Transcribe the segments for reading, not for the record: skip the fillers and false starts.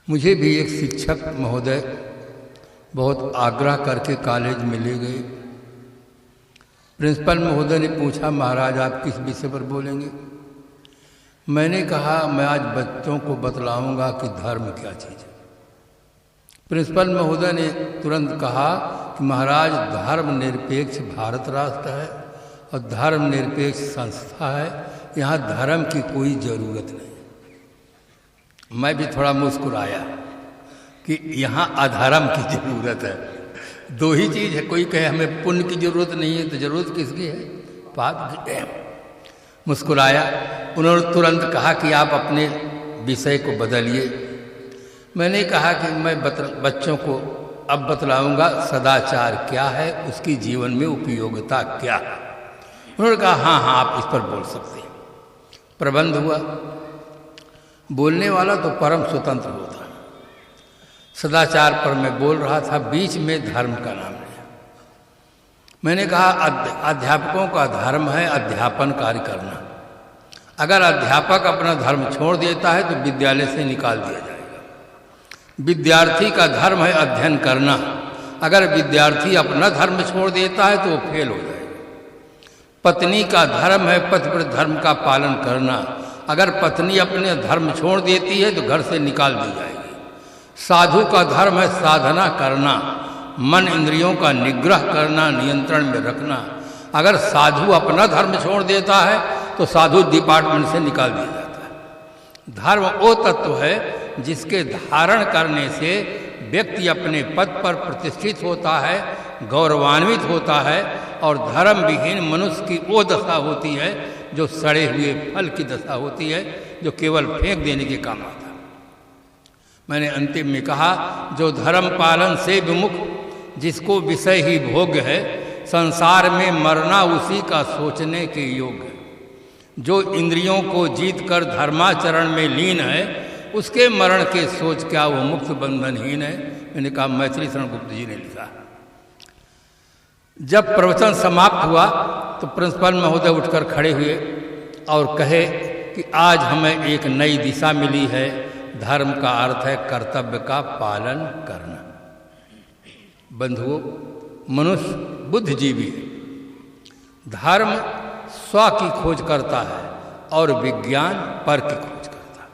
मुझे भी एक शिक्षक महोदय बहुत आग्रह करके कॉलेज में ले गए। प्रिंसिपल महोदय ने पूछा, महाराज आप किस विषय पर बोलेंगे? मैंने कहा, मैं आज बच्चों को बतलाऊंगा कि धर्म क्या चीज़ है। प्रिंसिपल महोदय ने तुरंत कहा कि महाराज धर्मनिरपेक्ष भारत राष्ट्र है और धर्मनिरपेक्ष संस्था है, यहाँ धर्म की कोई ज़रूरत नहीं। मैं भी थोड़ा मुस्कुराया कि यहाँ अधर्म की ज़रूरत है। दो ही चीज़ है, कोई कहे हमें पुण्य की ज़रूरत नहीं है तो ज़रूरत किसकी है? पाप की है। मुस्कुराया। उन्होंने तुरंत कहा कि आप अपने विषय को बदलिए। मैंने कहा कि मैं बच्चों को अब बतलाऊंगा सदाचार क्या है, उसकी जीवन में उपयोगिता क्या है। उन्होंने कहा हाँ हाँ आप इस पर बोल सकते हैं। प्रबंध हुआ। बोलने वाला तो परम स्वतंत्र होता है। सदाचार पर मैं बोल रहा था, बीच में धर्म का नाम लिया। मैंने कहा अध्यापकों का धर्म है अध्यापन कार्य करना। अगर अध्यापक अपना धर्म छोड़ देता है तो विद्यालय से निकाल दिया जाएगा। विद्यार्थी का धर्म है अध्ययन करना। अगर विद्यार्थी अपना धर्म छोड़ देता है तो वो फेल हो जाएगा। पत्नी का धर्म है पतिव्रत धर्म का पालन करना। अगर पत्नी अपने धर्म छोड़ देती है तो घर से निकाल दी जाएगी। साधु का धर्म है साधना करना, मन इंद्रियों का निग्रह करना, नियंत्रण में रखना। अगर साधु अपना धर्म छोड़ देता है तो साधु डिपार्टमेंट से निकाल दिया जाता है। धर्म वो तत्व है जिसके धारण करने से व्यक्ति अपने पद पर प्रतिष्ठित होता है, गौरवान्वित होता है, और धर्म विहीन मनुष्य की वो दशा होती है जो सड़े हुए फल की दशा होती है, जो केवल फेंक देने के काम आता है। मैंने अंतिम में कहा, जो धर्म पालन से विमुख, जिसको विषय ही भोग्य है, संसार में मरना उसी का सोचने के योग्य है। जो इंद्रियों को जीत कर धर्माचरण में लीन है, उसके मरण के सोच क्या वो मुक्त बंधनहीन है। मैंने कहा मैथिली शरण गुप्त जी ने लिखा। जब प्रवचन समाप्त हुआ तो प्रिंसिपल महोदय उठकर खड़े हुए और कहे कि आज हमें एक नई दिशा मिली है। धर्म का अर्थ है कर्तव्य का पालन करना। बंधुओं, मनुष्य बुद्धिजीवी है। धर्म स्व की खोज करता है और विज्ञान पर की खोज करता है।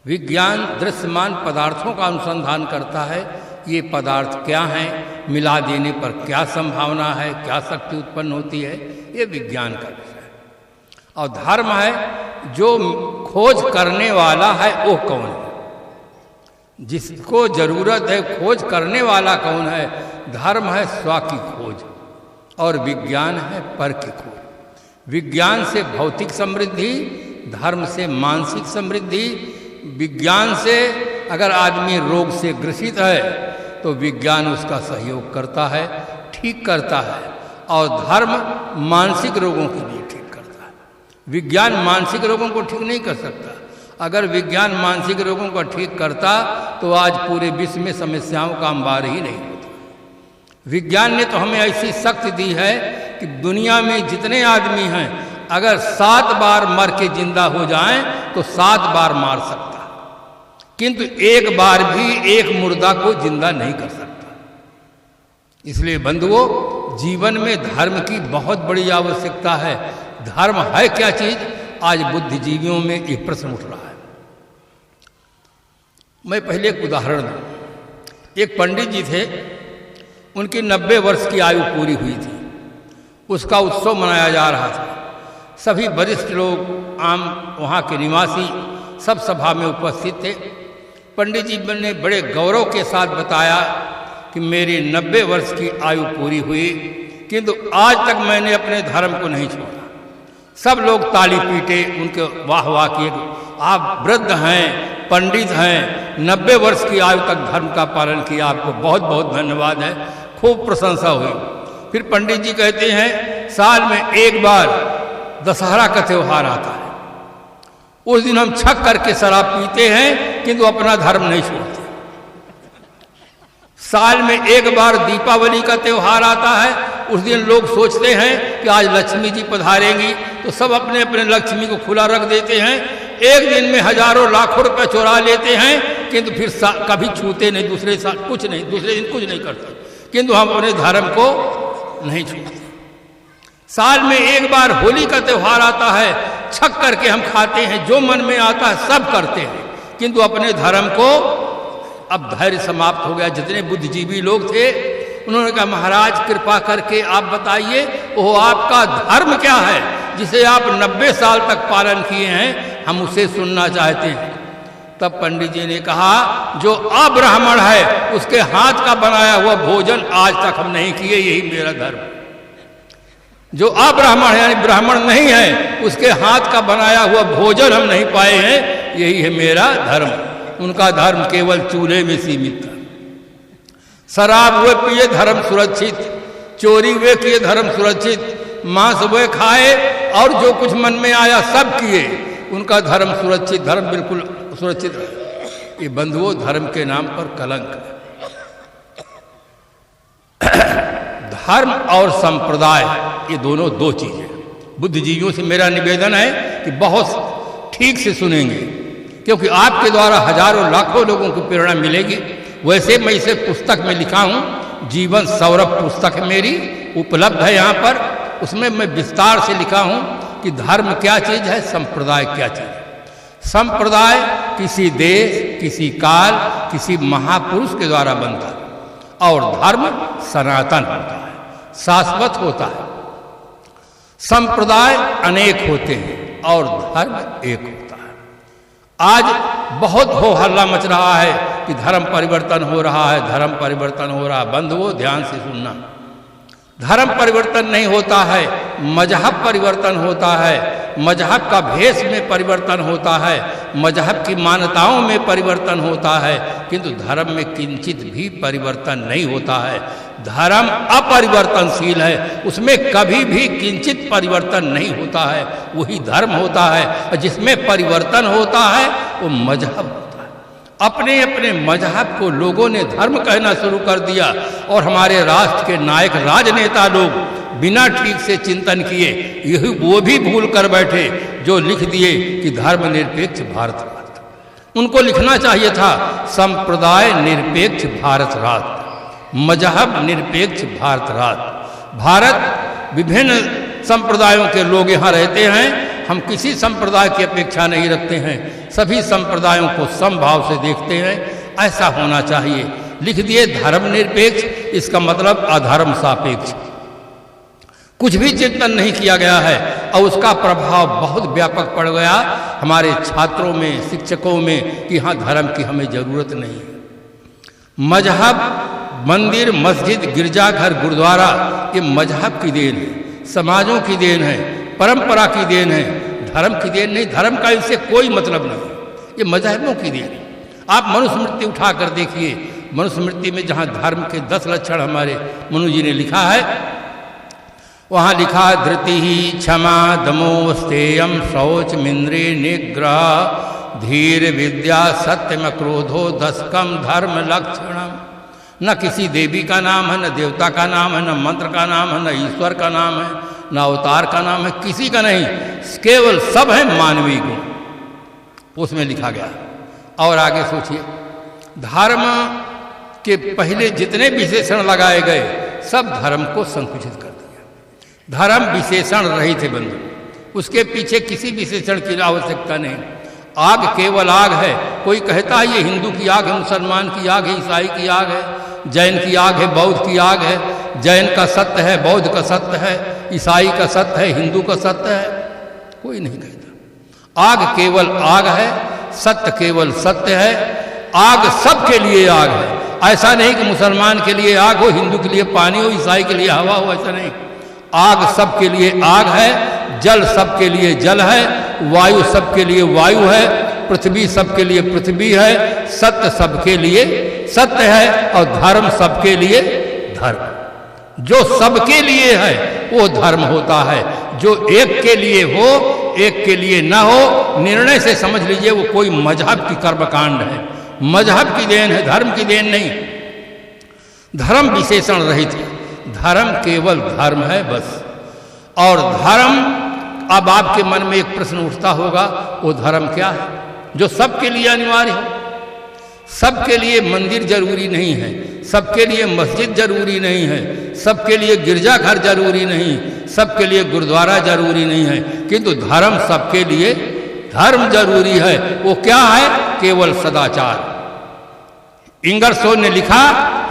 विज्ञान दृश्यमान पदार्थों का अनुसंधान करता है। ये पदार्थ क्या हैं, मिला देने पर क्या संभावना है, क्या शक्ति उत्पन्न होती है, ये विज्ञान का विषय है। और धर्म है जो खोज करने वाला है वो कौन है, जिसको जरूरत है खोज करने वाला कौन है। धर्म है स्व की खोज और विज्ञान है पर की खोज। विज्ञान से भौतिक समृद्धि, धर्म से मानसिक समृद्धि। विज्ञान से अगर आदमी रोग से ग्रसित है तो विज्ञान उसका सहयोग करता है, ठीक करता है, और धर्म मानसिक रोगों के लिए ठीक करता है। विज्ञान मानसिक रोगों को ठीक नहीं कर सकता। अगर विज्ञान मानसिक रोगों को ठीक करता तो आज पूरे विश्व में समस्याओं का अंबार ही नहीं होता। विज्ञान ने तो हमें ऐसी शक्ति दी है कि दुनिया में जितने आदमी हैं, अगर 7 बार मर के जिंदा हो जाएं तो 7 बार मार सकता, किंतु एक बार भी एक मुर्दा को जिंदा नहीं कर सकता। इसलिए बंधुओं, जीवन में धर्म की बहुत बड़ी आवश्यकता है। धर्म है क्या चीज, आज बुद्धिजीवियों में एक प्रश्न उठ रहा है। मैं पहले एक उदाहरण दूं। एक पंडित जी थे, उनकी 90 वर्ष की आयु पूरी हुई थी। उसका उत्सव मनाया जा रहा था। सभी वरिष्ठ लोग, आम वहाँ के निवासी सब सभा में उपस्थित थे। पंडित जी ने बड़े गौरव के साथ बताया कि मेरी 90 वर्ष की आयु पूरी हुई, किंतु आज तक मैंने अपने धर्म को नहीं छोड़ा। सब लोग ताली पीटे, उनके वाह वाह किए। आप वृद्ध हैं, पंडित हैं, 90 वर्ष की आयु तक धर्म का पालन किया, आपको बहुत बहुत धन्यवाद है। खूब प्रशंसा हुई। फिर पंडित जी कहते हैं, साल में एक बार दशहरा का त्यौहार आता है। उस दिन हम छक करके शराब पीते हैं, किंतु अपना धर्म नहीं छोड़ते। साल में एक बार दीपावली का त्यौहार आता है। उस दिन लोग सोचते हैं कि आज लक्ष्मी जी पधारेंगी, तो सब अपने अपने लक्ष्मी को खुला रख देते हैं। एक दिन में हजारों लाखों रुपए चुरा लेते हैं, किंतु फिर कभी छूते नहीं, दूसरे दिन कुछ नहीं करते, किंतु हम अपने धर्म को नहीं छूते। साल में एक बार होली का त्यौहार आता है, छक करके हम खाते हैं, जो मन में आता है सब करते हैं, किंतु अपने धर्म को, अब धैर्य समाप्त हो गया। जितने बुद्धिजीवी लोग थे उन्होंने कहा महाराज कृपा करके आप बताइए वो आपका धर्म क्या है जिसे आप 90 साल तक पालन किए हैं, हम उसे सुनना चाहते हैं। तब पंडित जी ने कहा जो अब्राह्मण है उसके हाथ का बनाया हुआ भोजन आज तक हम नहीं किए, यही मेरा धर्म। जो अब्राह्मण है यानी ब्राह्मण नहीं है उसके हाथ का बनाया हुआ भोजन हम नहीं पाए हैं, यही है मेरा धर्म। उनका धर्म केवल चूल्हे में सीमित था। शराब वे पिए धर्म सुरक्षित, चोरी वे किए धर्म सुरक्षित, मांस वे खाए और जो कुछ मन में आया सब किए, उनका धर्म सुरक्षित, धर्म बिल्कुल सुरक्षित रहा। ये बंधुओं धर्म के नाम पर कलंक है। धर्म और संप्रदाय ये दोनों दो चीजें। बुद्धिजीवियों से मेरा निवेदन है कि बहुत ठीक से सुनेंगे, क्योंकि आपके द्वारा हजारों लाखों लोगों को प्रेरणा मिलेगी। वैसे मैं इसे पुस्तक में लिखा हूँ, जीवन सौरभ पुस्तक मेरी उपलब्ध है यहाँ पर, उसमें मैं विस्तार से लिखा हूँ कि धर्म क्या चीज़ है, संप्रदाय क्या चीज़ है। संप्रदाय किसी देश, किसी काल, किसी महापुरुष के द्वारा बनता है और धर्म सनातन होता है, शाश्वत होता है। संप्रदाय अनेक होते हैं और धर्म एक होता है। आज बहुत हो हल्ला मच रहा है कि धर्म परिवर्तन हो रहा है, धर्म परिवर्तन हो रहा है। बंधुओं ध्यान से सुनना, धर्म परिवर्तन नहीं होता है, मजहब परिवर्तन होता है। मजहब का भेष में परिवर्तन होता है, मजहब की मान्यताओं में परिवर्तन होता है, किंतु धर्म में किंचित भी परिवर्तन नहीं होता है। धर्म अपरिवर्तनशील है, उसमें कभी भी किंचित परिवर्तन नहीं होता है, वही धर्म होता है। जिसमें परिवर्तन होता है वो मजहब होता है। अपने अपने मजहब को लोगों ने धर्म कहना शुरू कर दिया और हमारे राष्ट्र के नायक राजनेता लोग बिना ठीक से चिंतन किए यही वो भी भूल कर बैठे जो लिख दिए कि धर्मनिरपेक्ष भारत राष्ट्र। उनको लिखना चाहिए था संप्रदाय निरपेक्ष भारत राष्ट्र, मजहब निरपेक्ष भारत राष्ट्र। भारत विभिन्न संप्रदायों के लोग यहाँ रहते हैं, हम किसी संप्रदाय की अपेक्षा नहीं रखते हैं, सभी संप्रदायों को समभाव से देखते हैं, ऐसा होना चाहिए। लिख दिए धर्मनिरपेक्ष, इसका मतलब अधर्म सापेक्ष। कुछ भी चिंतन नहीं किया गया है और उसका प्रभाव बहुत व्यापक पड़ गया हमारे छात्रों में, शिक्षकों में कि हाँ धर्म की हमें जरूरत नहीं है। मजहब, मंदिर, मस्जिद, गिरजाघर, गुरुद्वारा ये मजहब की देन है, समाजों की देन है, परंपरा की देन है, धर्म की देन नहीं। धर्म का इससे कोई मतलब नहीं, ये मजहबों की देन है। आप मनुस्मृति उठा कर देखिए, मनुस्मृति में जहाँ धर्म के 10 लक्षण हमारे मनु जी ने लिखा है, वहाँ लिखा है धृति ही क्षमा दमो स्तेयम शौच मिंद्रे निग्रह धीर विद्या सत्यम क्रोधो दशकम धर्म लक्षणम। न किसी देवी का नाम है, न देवता का नाम है, न मंत्र का नाम है, न ईश्वर का नाम है, न अवतार का नाम है, किसी का नहीं, केवल सब है मानवीय गुण उसमें लिखा गया। और आगे सोचिए, धर्म के पहले जितने विशेषण लगाए गए सब धर्म को संकुचित कर दिया। धर्म विशेषण रहित है बंधु, उसके पीछे किसी विशेषण की आवश्यकता नहीं। आग केवल आग है। कोई कहता है ये हिंदू की आग है, मुसलमान की आग है, ईसाई की आग है, जैन की आग है, बौद्ध की आग है। जैन का सत्य है, बौद्ध का सत्य है, ईसाई का सत्य है, हिंदू का सत्य है, कोई नहीं कहता। आग केवल आग है, सत्य केवल सत्य है। आग सबके लिए आग है। ऐसा नहीं कि मुसलमान के लिए आग हो, हिंदू के लिए पानी हो, ईसाई के लिए हवा हो, ऐसा नहीं। आग सबके लिए आग है, जल सबके लिए जल है, वायु सबके लिए वायु है, पृथ्वी सबके लिए पृथ्वी है, सत्य सबके लिए सत्य है और धर्म सबके लिए धर्म। जो सबके लिए है वो धर्म होता है। जो एक के लिए हो, एक के लिए ना हो, निर्णय से समझ लीजिए वो कोई मजहब की कर्मकांड है, मजहब की देन है, धर्म की देन नहीं। धर्म विशेषण रहित है, धर्म केवल धर्म है बस। और धर्म, अब आपके मन में एक प्रश्न उठता होगा, वो धर्म क्या है जो सबके लिए अनिवार्य हो? सबके लिए मंदिर जरूरी नहीं है, सबके लिए मस्जिद जरूरी नहीं है, सबके लिए गिरजाघर जरूरी नहीं, सबके लिए गुरुद्वारा जरूरी नहीं है, किंतु धर्म सबके लिए धर्म जरूरी है। वो क्या है? केवल सदाचार। इंगरसोल ने लिखा,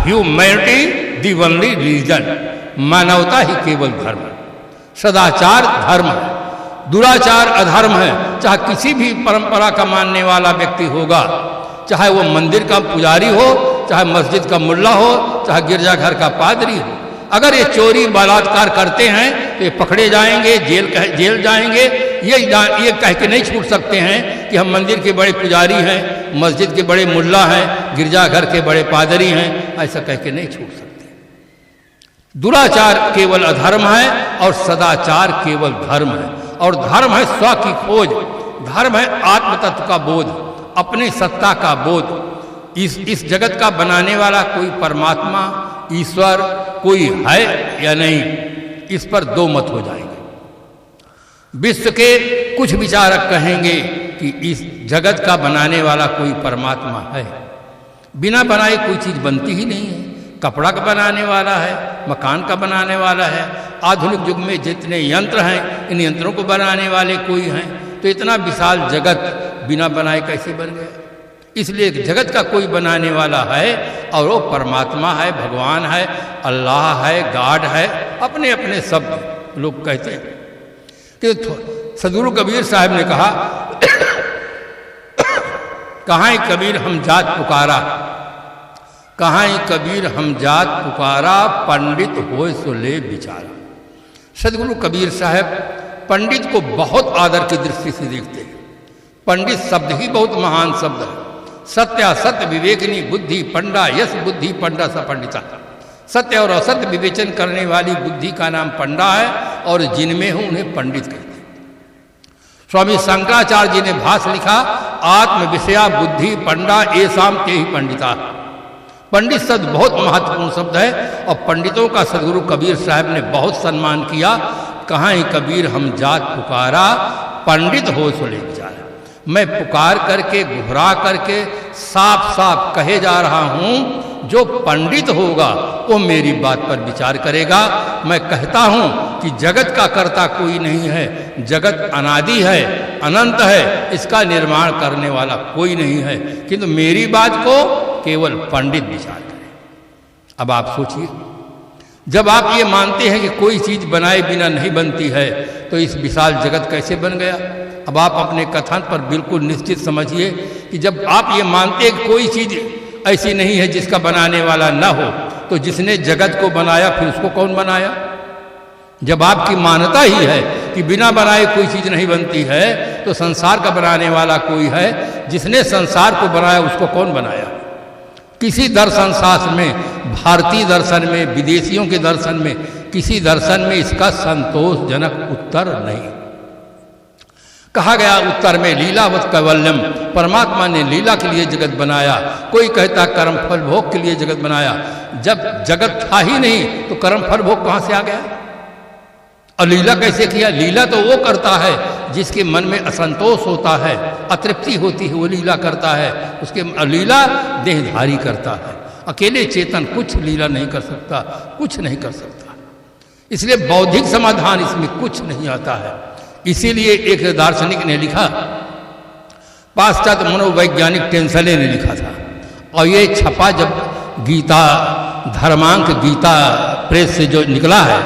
ह्यूमैनिटी दी ओनली रिलीजन, मानवता ही केवल धर्म। सदाचार धर्म है, दुराचार अधर्म है। चाहे किसी भी परंपरा का मानने वाला व्यक्ति होगा, चाहे वो मंदिर का पुजारी हो, चाहे मस्जिद का मुल्ला हो, चाहे गिरजाघर का पादरी हो, अगर ये चोरी बलात्कार करते हैं तो ये पकड़े जाएंगे, जेल जाएंगे। ये कह के नहीं छूट सकते हैं कि हम मंदिर के बड़े पुजारी हैं, मस्जिद के बड़े मुल्ला हैं, गिरजाघर के बड़े पादरी हैं, ऐसा कह के नहीं छूट सकते। दुराचार केवल अधर्म है और सदाचार केवल धर्म है। और धर्म है स्व की खोज, धर्म है आत्म तत्व का बोध, अपने सत्ता का बोध। इस जगत का बनाने वाला कोई परमात्मा, ईश्वर कोई है या नहीं, इस पर दो मत हो जाएंगे। विश्व के कुछ विचारक कहेंगे कि इस जगत का बनाने वाला कोई परमात्मा है। बिना बनाए कोई चीज़ बनती ही नहीं है। कपड़ा का बनाने वाला है, मकान का बनाने वाला है। आधुनिक युग में जितने यंत्र हैं, इन यंत्रों को बनाने वाले कोई हैं। तो इतना विशाल जगत बिना बनाए कैसे बन गया? इसलिए जगत का कोई बनाने वाला है और वो परमात्मा है, भगवान है, अल्लाह है, गॉड है, अपने अपने शब्द लोग कहते हैं। कि सदगुरु कबीर साहब ने कहा, कहाँ कबीर हम जात पुकारा, कहाँ कबीर हम जात पुकारा, पंडित होए सो ले विचारा। सदगुरु कबीर साहब पंडित को बहुत आदर की दृष्टि से देखते हैं। पंडित शब्द ही बहुत महान शब्द है। सत्य असत्य विवेकनी बुद्धि पंडा, यस बुद्धि पंडा स पंडिता। सत्य और असत्य विवेचन करने वाली बुद्धि का नाम पंडा है, और जिनमें हूं उन्हें पंडित कहते हैं। स्वामी शंकराचार्य जी ने भाष्य लिखा, आत्म विषया बुद्धि पंडा एसाम ते ही पंडिता। पंडित शब्द बहुत महत्वपूर्ण शब्द है, और पंडितों का सदगुरु कबीर साहब ने बहुत सम्मान किया। कहाँ कबीर हम जात पुकारा, पंडित हो सो ले विचारा। मैं पुकार करके, घुरा करके साफ साफ कहे जा रहा हूं, जो पंडित होगा वो मेरी बात पर विचार करेगा। मैं कहता हूं कि जगत का कर्ता कोई नहीं है, जगत अनादि है, अनंत है, इसका निर्माण करने वाला कोई नहीं है, किंतु मेरी बात को केवल पंडित विचार करें। अब आप सोचिए, जब आप ये मानते हैं कि कोई चीज बनाए बिना नहीं बनती है, तो इस विशाल जगत कैसे बन गया? अब आप अपने कथन पर बिल्कुल निश्चित समझिए कि जब आप ये मानते हैं कि कोई चीज ऐसी नहीं है जिसका बनाने वाला न हो, तो जिसने जगत को बनाया फिर उसको कौन बनाया? जब आपकी मान्यता ही है कि बिना बनाए कोई चीज नहीं बनती है, तो संसार का बनाने वाला कोई है। जिसने संसार को बनाया उसको कौन बनाया? किसी दर्शन शास्त्र में, भारतीय दर्शन में, विदेशियों के दर्शन में, किसी दर्शन में इसका संतोषजनक उत्तर नहीं। कहा गया उत्तर में, लीलावत कैवल्यम, परमात्मा ने लीला के लिए जगत बनाया। कोई कहता कर्म फल भोग के लिए जगत बनाया। जब जगत था ही नहीं तो कर्म फल भोग कहां से आ गया? और लीला कैसे किया? लीला तो वो करता है जिसके मन में असंतोष होता है, अतृप्ति होती है, वो लीला करता है। उसके लीला देहधारी करता है। अकेले चेतन कुछ लीला नहीं कर सकता, कुछ नहीं कर सकता। इसलिए बौद्धिक समाधान इसमें कुछ नहीं आता है। इसीलिए एक दार्शनिक ने लिखा, पाश्चात्य मनोवैज्ञानिक टेंसले ने लिखा था, और ये छपा जब गीता धर्मांक गीता प्रेस से जो निकला है,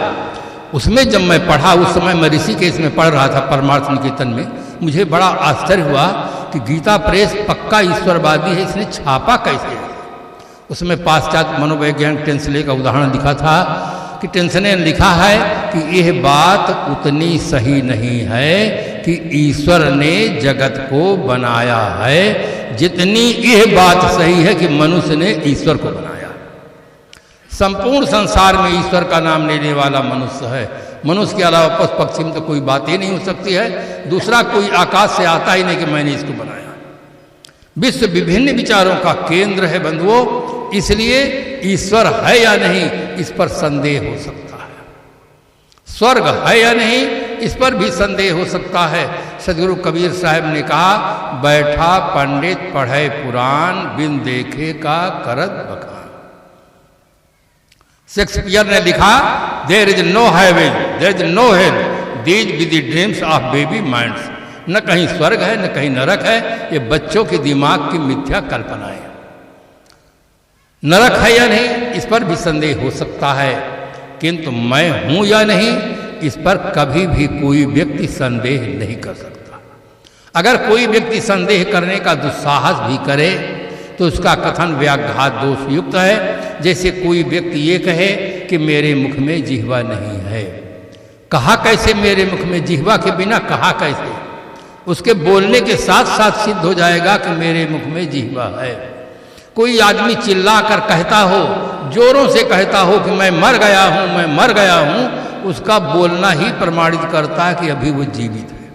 उसमें जब मैं पढ़ा, उस समय मैं ऋषिकेश में पढ़ रहा था परमार्थ निकेतन में, मुझे बड़ा आश्चर्य हुआ कि गीता प्रेस पक्का ईश्वरवादी है, इसने छापा कैसे है? उसमें पाश्चात्य मनोवैज्ञानिक टेंसले का उदाहरण लिखा था कि टेंसले ने लिखा है कि यह बात उतनी सही नहीं है कि ईश्वर ने जगत को बनाया है, जितनी यह बात सही है कि मनुष्य ने ईश्वर को बनाया। संपूर्ण संसार में ईश्वर का नाम लेने वाला मनुष्य है। मनुष्य के अलावा पशु पक्षी में तो कोई बात ही नहीं हो सकती है। दूसरा कोई आकाश से आता ही नहीं कि मैंने इसको बनाया। विश्व विभिन्न विचारों का केंद्र है बंधुओं, इसलिए ईश्वर है या नहीं इस पर संदेह हो सकता है। स्वर्ग है या नहीं इस पर भी संदेह हो सकता है। सदगुरु कबीर साहब ने कहा, बैठा पंडित पढ़े पुराण, बिन देखे का करत बखान। शेक्सपियर ने लिखा, there is no heaven, there is no hell, these be the dreams of baby minds. न कहीं स्वर्ग है न कहीं नरक है, ये बच्चों के दिमाग की मिथ्या कल्पनाएं। नरक है या नहीं, इस पर भी संदेह हो सकता है, किंतु मैं हूं या नहीं, इस पर कभी भी कोई व्यक्ति संदेह नहीं कर सकता। अगर कोई व्यक्ति संदेह करने का दुस्साहस भी करे तो उसका कथन व्याघात दोष युक्त है। जैसे कोई व्यक्ति ये कहे कि मेरे मुख में जिह्वा नहीं है। कहा कैसे मेरे मुख में, जिह्वा के बिना कहा कैसे? उसके बोलने के साथ साथ सिद्ध हो जाएगा कि मेरे मुख में जिह्वा है। कोई आदमी चिल्ला कर कहता हो, जोरों से कहता हो कि मैं मर गया हूं, मैं मर गया हूं, उसका बोलना ही प्रमाणित करता है कि अभी वो जीवित है।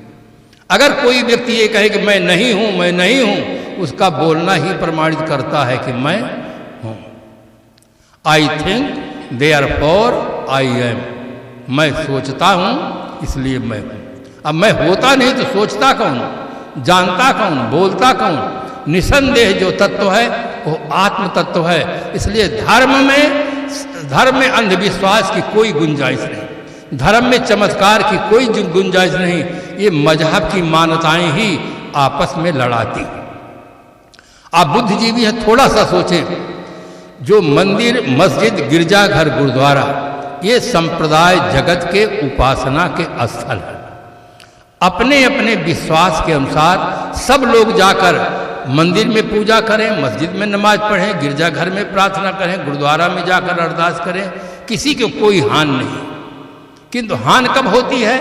अगर कोई व्यक्ति ये कहे कि मैं नहीं हूं, मैं नहीं हूं, उसका बोलना ही प्रमाणित करता है कि मैं हूं। I think therefore I am. मैं सोचता हूं इसलिए मैं हूं। अब मैं होता नहीं तो सोचता कौन, जानता कौन, बोलता कौन? निसंदेह जो तत्व है वो आत्म तत्व है। इसलिए धर्म में अंधविश्वास की कोई गुंजाइश नहीं, धर्म में चमत्कार की कोई गुंजाइश नहीं। ये मजहब की मान्यताएं ही आपस में लड़ाती। आप बुद्धिजीवी हैं, थोड़ा सा सोचें। जो मंदिर, मस्जिद, गिरजाघर, गुरुद्वारा, ये संप्रदाय जगत के उपासना के स्थल है। अपने अपने विश्वास के अनुसार सब लोग जाकर मंदिर में पूजा करें, मस्जिद में नमाज पढ़ें, गिरजाघर में प्रार्थना करें, गुरुद्वारा में जाकर अरदास करें, किसी को कोई हानि नहीं। किंतु हानि कब होती है?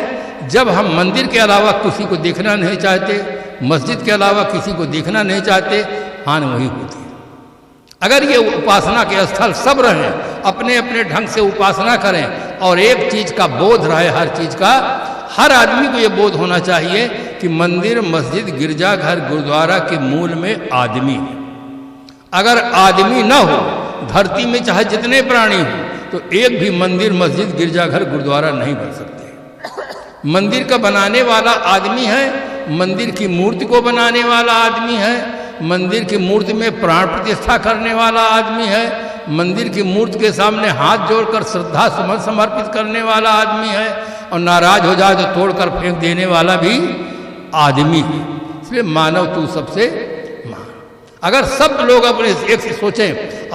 जब हम मंदिर के अलावा किसी को देखना नहीं चाहते, मस्जिद के अलावा किसी को देखना नहीं चाहते, हानि वही होती है। अगर ये उपासना के स्थल सब रहें, अपने अपने ढंग से उपासना करें और एक चीज का बोध रहे, हर चीज का, हर आदमी को ये बोध होना चाहिए कि मंदिर, मस्जिद, गिरजाघर, गुरुद्वारा के मूल में आदमी है। अगर आदमी न हो, धरती में चाहे जितने प्राणी हो, तो एक भी मंदिर, मस्जिद, गिरजाघर, गुरुद्वारा नहीं बन सकते। मंदिर का बनाने वाला आदमी है, मंदिर की मूर्ति को बनाने वाला आदमी है, मंदिर की मूर्ति में प्राण प्रतिष्ठा करने वाला आदमी है, मंदिर की मूर्ति के सामने हाथ जोड़कर श्रद्धा सुमन समर्पित करने वाला आदमी है, और नाराज हो जाए तो तोड़कर फेंक देने वाला भी आदमी है। इसलिए मानव तू सबसे महान। अगर सब लोग अपने एक से सोचें,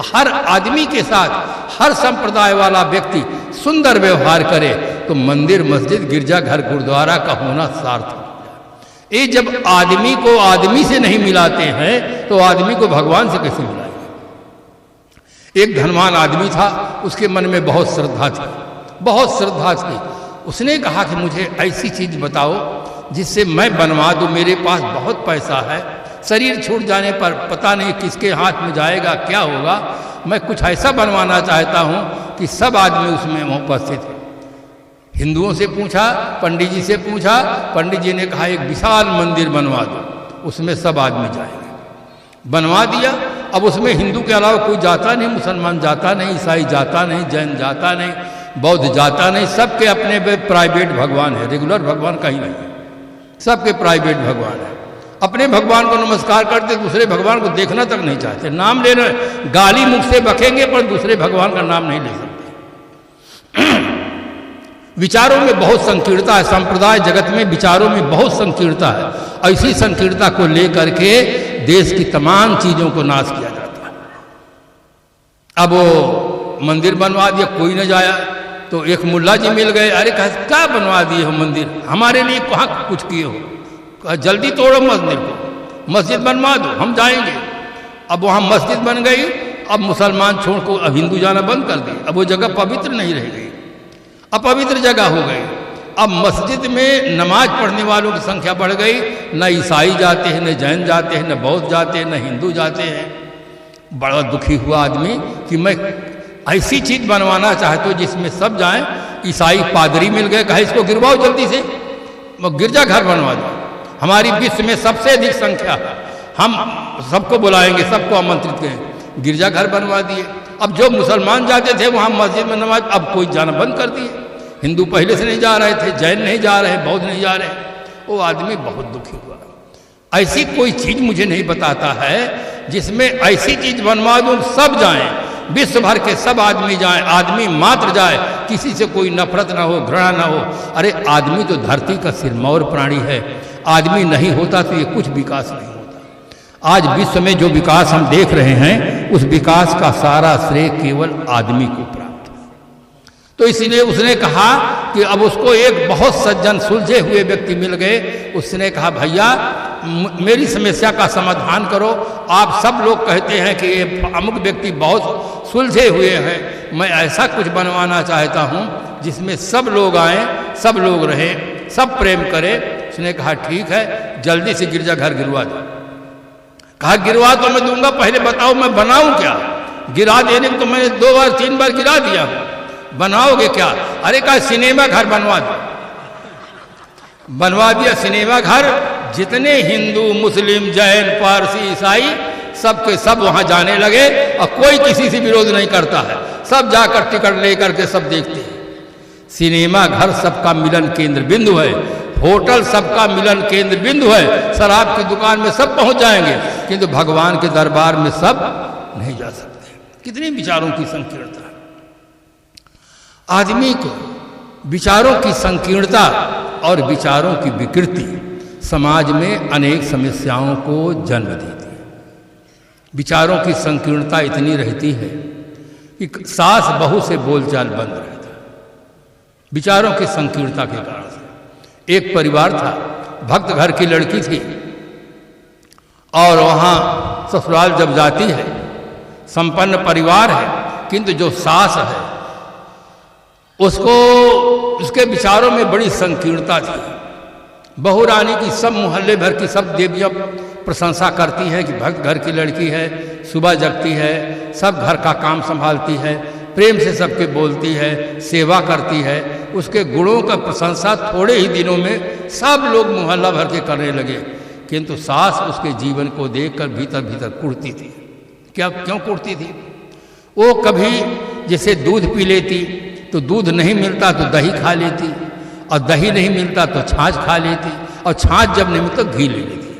हर आदमी के साथ हर संप्रदाय वाला व्यक्ति सुंदर व्यवहार करे, तो मंदिर, मस्जिद, गिरजाघर, गुरुद्वारा का होना सार्थक। ये जब आदमी को आदमी से नहीं मिलाते हैं तो आदमी को भगवान से कैसे मिलाएंगे? एक धनवान आदमी था, उसके मन में बहुत श्रद्धा थी, बहुत श्रद्धा थी। उसने कहा कि मुझे ऐसी चीज बताओ जिससे मैं बनवा दूं, मेरे पास बहुत पैसा है, शरीर छूट जाने पर पता नहीं किसके हाथ में जाएगा, क्या होगा, मैं कुछ ऐसा बनवाना चाहता हूं कि सब आदमी उसमें उपस्थित है। हिंदुओं से पूछा, पंडित जी से पूछा, पंडित जी ने कहा एक विशाल मंदिर बनवा दो, उसमें सब आदमी जाएंगे। बनवा दिया। अब उसमें हिंदू के अलावा कोई जाता नहीं, मुसलमान जाता नहीं, ईसाई जाता नहीं, जैन जाता नहीं, बौद्ध जाता नहीं, सबके अपने प्राइवेट भगवान है, रेगुलर भगवान कहीं नहीं है, सबके प्राइवेट भगवान है। अपने भगवान को नमस्कार करते, दूसरे भगवान को देखना तक नहीं चाहते। नाम लेना, गाली मुख से बकेंगे पर दूसरे भगवान का नाम नहीं ले सकते। विचारों में बहुत संकीर्णता है, संप्रदाय जगत में विचारों में बहुत संकीर्णता है। ऐसी संकीर्णता को लेकर के देश की तमाम चीजों को नाश किया जाता है। अब वो मंदिर बनवा दिया, कोई न जाया, तो एक मुल्ला जी मिल गए। अरे क्या बनवा दिए हो मंदिर, हमारे लिए कहाँ कुछ किए हो, कहा जल्दी तोड़ो मंदिर को, मस्जिद बनवा दो, हम जाएंगे। अब वहाँ मस्जिद बन गई। अब मुसलमान छोड़ को अब हिंदू जाना बंद कर दिए। अब वो जगह पवित्र नहीं रह गई, अपवित्र जगह हो गई। अब मस्जिद में नमाज पढ़ने वालों की संख्या बढ़ गई, न ईसाई जाते हैं, न जैन जाते हैं, न बौद्ध जाते हैं, न हिंदू जाते हैं। बड़ा दुखी हुआ आदमी कि मैं ऐसी चीज बनवाना चाहता हूँ जिसमें सब जाएं। ईसाई पादरी मिल गए, कहा इसको गिरवाओ जल्दी से, गिरजाघर बनवा दो, हमारी विश्व में सबसे अधिक संख्या है, हम सबको बुलाएंगे, सबको आमंत्रित करें। गिरजाघर बनवा दिए। अब जो मुसलमान जाते थे वहाँ मस्जिद में नमाज, अब कोई जाना बंद कर दिए। हिंदू पहले से नहीं जा रहे थे, जैन नहीं जा रहे, बौद्ध नहीं जा रहे, वो आदमी बहुत दुखी हुआ। ऐसी कोई चीज मुझे नहीं बताता है जिसमें ऐसी चीज बनवा दूं सब जाएं, विश्व भर के सब आदमी जाएं, आदमी मात्र जाए, किसी से कोई नफरत ना हो, घृणा ना हो। अरे आदमी तो धरती का सिरमौर प्राणी है, आदमी नहीं होता तो ये कुछ विकास नहीं होता। आज विश्व में जो विकास हम देख रहे हैं उस विकास का सारा श्रेय केवल आदमी को प्राप्त है। तो इसलिए उसने कहा कि अब उसको एक बहुत सज्जन सुलझे हुए व्यक्ति मिल गए। उसने कहा भैया मेरी समस्या का समाधान करो। आप सब लोग कहते हैं कि ये अमुक व्यक्ति बहुत सुलझे हुए हैं, मैं ऐसा कुछ बनवाना चाहता हूँ जिसमें सब लोग आएं, सब लोग रहें, सब प्रेम करें। उसने कहा ठीक है, जल्दी से गिरजाघर गिरवा दो। कहा गिरवा तो मैं दूंगा, पहले बताओ मैं बनाऊं क्या? गिरा देने को तो मैंने 2 बार 3 बार गिरा दिया, बनाओगे क्या? अरे कहा सिनेमा घर बनवा दो। बनवा दिया सिनेमा घर। जितने हिंदू, मुस्लिम, जैन, पारसी, ईसाई सबके सब वहां जाने लगे और कोई किसी से विरोध नहीं करता है। सब जाकर टिकट लेकर के सब देखते हैं। सिनेमा घर सबका मिलन केंद्र बिंदु है, होटल सबका मिलन केंद्र बिंदु है। शराब की दुकान में सब पहुंच जाएंगे, किंतु भगवान के दरबार में सब नहीं जा सकते। कितनी विचारों की संकीर्णता। आदमी को विचारों की संकीर्णता और विचारों की विकृति समाज में अनेक समस्याओं को जन्म देती है। विचारों की संकीर्णता इतनी रहती है कि सास बहू से बोलचाल बंद रहता है, विचारों की संकीर्णता के कारण से। एक परिवार था, भक्त घर की लड़की थी और वहाँ ससुराल जब जाती है, संपन्न परिवार है, किंतु जो सास है उसको उसके विचारों में बड़ी संकीर्णता थी। बहू रानी की सब मोहल्ले भर की सब देवियाँ प्रशंसा करती हैं कि भक्त घर की लड़की है, सुबह जगती है, सब घर का काम संभालती है, प्रेम से सबके बोलती है, सेवा करती है। उसके गुणों का प्रशंसा थोड़े ही दिनों में सब लोग मोहल्ला भर के करने लगे। किंतु सास उसके जीवन को देखकर भीतर भीतर कुढ़ती थी। क्या क्यों कुढ़ती थी? वो कभी जैसे दूध पी लेती तो दूध नहीं मिलता तो दही खा लेती, और दही नहीं मिलता तो छाछ खा लेती, और छाछ जब नहीं मिलता तो घी ले लेती।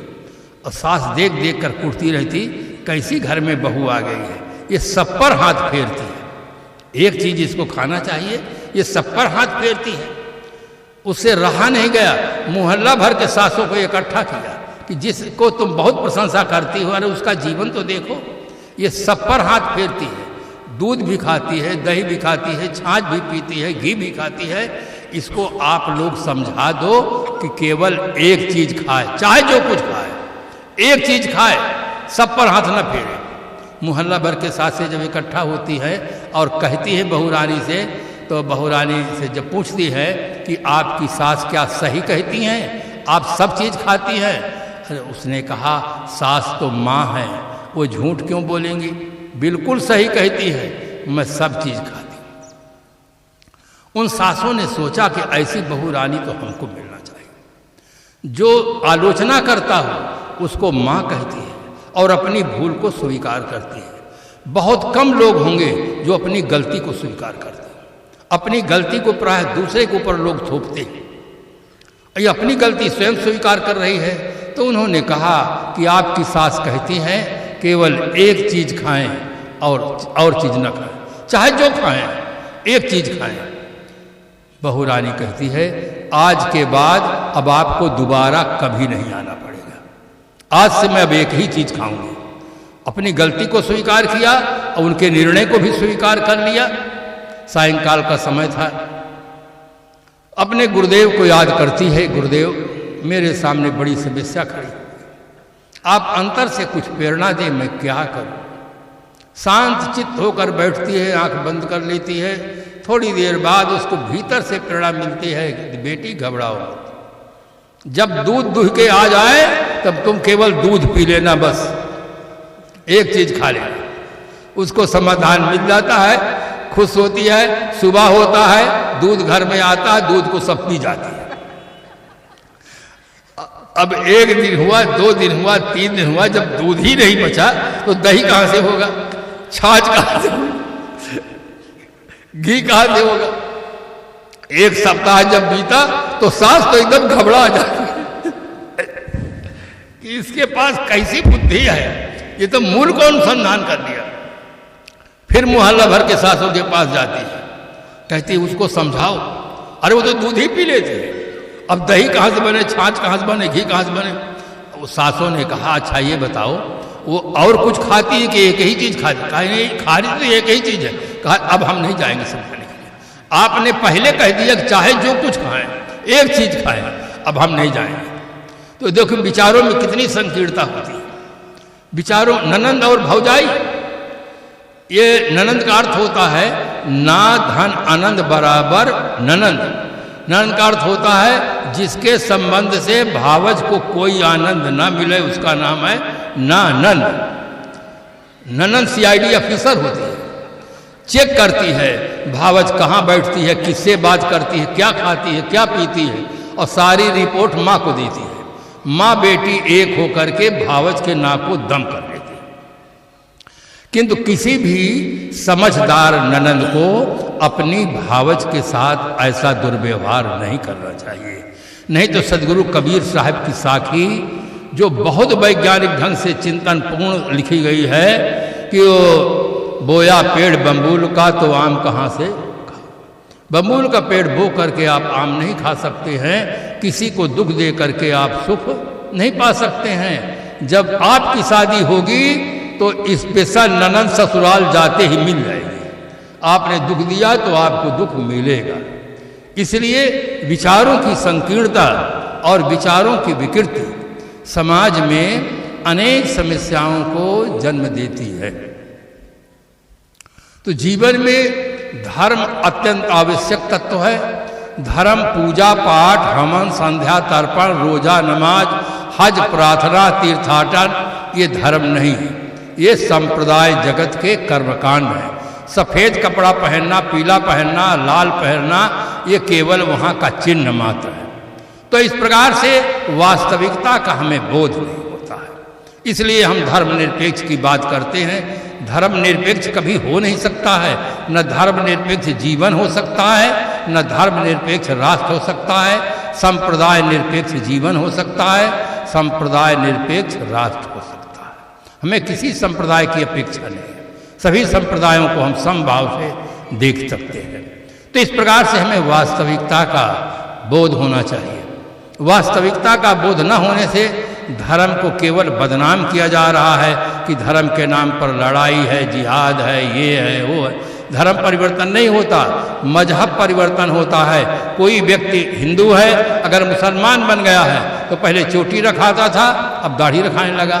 और सास देख देख कर कुढ़ती रहती, कैसी घर में बहू आ गई है, ये सब पर हाथ फेरती है। एक चीज इसको खाना चाहिए, ये सब पर हाथ फेरती है। उससे रहा नहीं गया, मोहल्ला भर के सासों को इकट्ठा किया कि जिसको तुम बहुत प्रशंसा करती हो, अरे उसका जीवन तो देखो, ये सब पर हाथ फेरती है। दूध भी खाती है, दही भी खाती है, छाछ भी पीती है, घी भी खाती है। इसको आप लोग समझा दो कि केवल एक चीज खाए, चाहे जो कुछ खाए, एक चीज खाए, सब पर हाथ न फेरे। मोहल्ला भर के सासें जब इकट्ठा होती है और कहती है बहू रानी से, तो बहू रानी से जब पूछती है कि आपकी सास क्या सही कहती हैं, आप सब चीज खाती हैं? अरे उसने कहा सास तो माँ है, वो झूठ क्यों बोलेंगी, बिल्कुल सही कहती है, मैं सब चीज खाती हूं। उन सासों ने सोचा कि ऐसी बहू रानी तो हमको मिलना चाहिए। जो आलोचना करता हो उसको माँ कहती है और अपनी भूल को स्वीकार करती है। बहुत कम लोग होंगे जो अपनी गलती को स्वीकार करते हैं। अपनी गलती को प्राय दूसरे के ऊपर लोग थोपते हैं। ये अपनी गलती स्वयं स्वीकार कर रही है। तो उन्होंने कहा कि आपकी सास कहती हैं केवल एक चीज खाएं और चीज न खाएं, चाहे जो खाएं, एक चीज खाएं। बहू रानी कहती है आज के बाद अब आपको दोबारा कभी नहीं आना पड़ेगा, आज से मैं अब एक ही चीज खाऊंगी। अपनी गलती को स्वीकार किया और उनके निर्णय को भी स्वीकार कर लिया। सायंकाल का समय था, अपने गुरुदेव को याद करती है, गुरुदेव मेरे सामने बड़ी समस्या खड़ी, आप अंतर से कुछ प्रेरणा दें, मैं क्या करूं। शांत चित्त होकर बैठती है, आंख बंद कर लेती है। थोड़ी देर बाद उसको भीतर से प्रेरणा मिलती है कि बेटी घबराओ मत, जब दूध दुह के आ जाए तब तुम केवल दूध पी लेना, बस एक चीज खा लेना। उसको समाधान मिल जाता है, खुश होती है। सुबह होता है, दूध घर में आता है, दूध को सब पी जाती है। अब 1 दिन हुआ, 2 दिन हुआ, 3 दिन हुआ, जब दूध ही नहीं बचा तो दही कहां से होगा, छाछ कहां से होगा, घी कहां से होगा। 1 सप्ताह जब बीता तो सास तो एकदम घबरा जाती है। कि इसके पास कैसी बुद्धि है, ये तो मूल को अनुसंधान कर दिया। फिर मोहल्ला भर के सासों के पास जाती है, कहती उसको समझाओ, अरे वो तो दूध ही पी लेते हैं, अब दही कहाँ से बने, छाछ कहाँ से बने, घी कहाँ से बने। वो सासों ने कहा अच्छा ये बताओ वो और कुछ खाती है कि एक ही चीज़ खाती? कहा नहीं, खा रही तो एक ही चीज़ है। कहा अब हम नहीं जाएंगे समझाने के लिए, आपने पहले कह दिया कि चाहे जो कुछ खाएं एक चीज़ खाएं, अब हम नहीं जाएंगे। तो देखो विचारों में कितनी संकीर्णता होती है। विचारों ननंद और भौजाई, ये ननंद का अर्थ होता है ना धन आनंद बराबर ननंद। ननंद का अर्थ होता है जिसके संबंध से भावज को कोई आनंद ना मिले उसका नाम है नानंद। ननंद सीआईडी ऑफिसर होती है, चेक करती है भावज कहाँ बैठती है, किससे बात करती है, क्या खाती है, क्या पीती है, और सारी रिपोर्ट माँ को देती है। माँ बेटी एक होकर के भावज के नाक को दम कर लेती है। किंतु किसी भी समझदार ननंद को अपनी भावज के साथ ऐसा दुर्व्यवहार नहीं करना चाहिए। नहीं तो सदगुरु कबीर साहब की साखी जो बहुत वैज्ञानिक ढंग से चिंतन पूर्ण लिखी गई है कि वो बोया पेड़ बम्बूल का तो आम कहाँ से खाओ। बम्बूल का पेड़ बो करके आप आम नहीं खा सकते हैं, किसी को दुख दे करके आप सुख नहीं पा सकते हैं। जब आपकी शादी होगी तो स्पेशल ननंद ससुराल जाते ही मिल जाएगी। आपने दुख दिया तो आपको दुख मिलेगा। इसलिए विचारों की संकीर्णता और विचारों की विकृति समाज में अनेक समस्याओं को जन्म देती है। तो जीवन में धर्म अत्यंत आवश्यक तत्व है। धर्म पूजा पाठ हवन संध्या तर्पण रोजा नमाज हज प्रार्थना तीर्थाटन ये धर्म नहीं है, ये संप्रदाय जगत के कर्मकांड है। सफ़ेद कपड़ा पहनना, पीला पहनना, लाल पहनना ये केवल वहाँ का चिन्ह मात्र है। तो इस प्रकार से वास्तविकता का हमें बोध नहीं होता है। इसलिए हम धर्मनिरपेक्ष की बात करते हैं। धर्मनिरपेक्ष कभी हो नहीं सकता है। न धर्मनिरपेक्ष जीवन हो सकता है, न धर्मनिरपेक्ष राष्ट्र हो सकता है। संप्रदाय निरपेक्ष जीवन हो सकता है, संप्रदाय निरपेक्ष राष्ट्र हो सकता है। हमें किसी संप्रदाय की अपेक्षा नहीं है। सभी संप्रदायों को हम समभाव से देख सकते हैं। तो इस प्रकार से हमें वास्तविकता का बोध होना चाहिए। वास्तविकता का बोध न होने से धर्म को केवल बदनाम किया जा रहा है कि धर्म के नाम पर लड़ाई है, जिहाद है, ये है, वो है। धर्म परिवर्तन नहीं होता, मजहब परिवर्तन होता है। कोई व्यक्ति हिंदू है, अगर मुसलमान बन गया है तो पहले चोटी रखाता था, अब दाढ़ी रखाने लगा।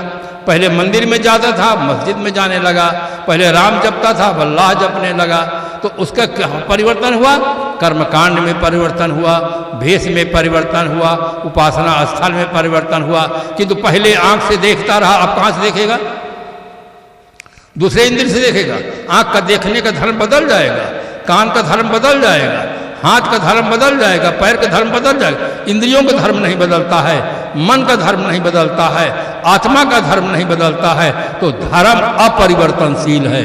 पहले मंदिर में जाता था, मस्जिद में जाने लगा। पहले राम जपता था, अल्लाह जपने लगा। तो उसका क्या परिवर्तन हुआ? कर्मकांड में परिवर्तन हुआ, भेष में परिवर्तन हुआ, उपासना स्थल में परिवर्तन हुआ। किंतु पहले आंख से देखता रहा, अब कहाँ से देखेगा? दूसरे इंद्रिय से देखेगा। आंख का देखने का धर्म बदल जाएगा, कान का धर्म बदल जाएगा, हाथ का धर्म बदल जाएगा, पैर का धर्म बदल जाएगा। इंद्रियों का धर्म नहीं बदलता है, मन का धर्म नहीं बदलता है, आत्मा का धर्म नहीं बदलता है। तो धर्म अपरिवर्तनशील है।